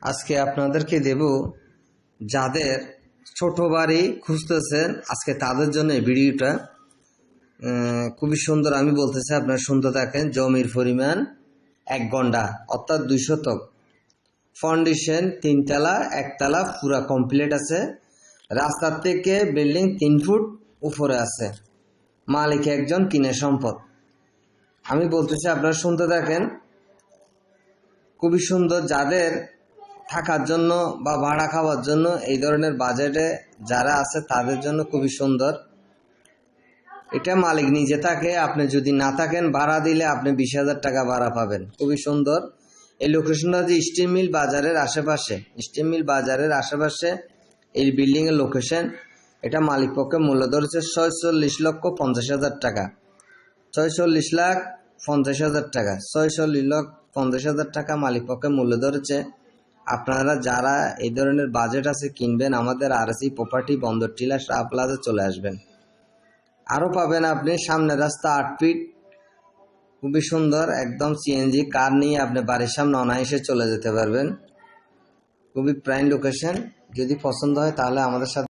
আজকে আপনাদেরকে দেব যাদের ছোট বাড়ি খুঁজতেছেন, আজকে তাদের জন্য এই ভিডিওটা খুবই সুন্দর। আমি বলতেছি আপনারা শুনতে থাকেন। জমির পরিমাণ 1 গন্ডা অর্থাৎ 2 শতক, ফাউন্ডেশন 3 তলা, 1 তলা পুরা কমপ্লিট আছে। রাস্তার থেকে বিল্ডিং 3 ফুট উপরে আছে। মালিক একজন, কিনে সম্পদ। আমি বলতেছি আপনারা শুনতে থাকেন। খুবই সুন্দর। যাদের থাকার জন্য বা ভাড়া খাওয়ার জন্য এই ধরনের বাজেটে যারা আছে তাদের জন্য খুবই সুন্দর। এটা মালিক নিজে থাকে, আপনি যদি না থাকেন ভাড়া দিলে আপনি 20,000 টাকা ভাড়া পাবেন। খুবই সুন্দর। এই লোকেশনটা হচ্ছে স্টিল মিল বাজারের আশেপাশে। স্টিল মিল বাজারের আশেপাশে এই বিল্ডিং এর লোকেশন। এটা মালিক পক্ষে মূল্য ধরেছে 46,50,000 টাকা। 46,50,000 টাকা। 46,50,000 টাকা মালিক পক্ষে মূল্য ধরেছে। আপনারা যারা এই ধরনের বাজেট আছে কিনবেন, আমাদের আরএসি প্রপার্টি, বন্দর টিলা, শাহ প্লাজা চলে আসবেন। আরও পাবেন আপনি সামনে রাস্তা 8 ফিট, খুবই সুন্দর। একদম সিএনজি কার নিয়ে আপনি বাড়ির সামনে অনায়াসে চলে যেতে পারবেন। খুবই প্রাইম লোকেশন। যদি পছন্দ হয় তাহলে আমাদের সাথে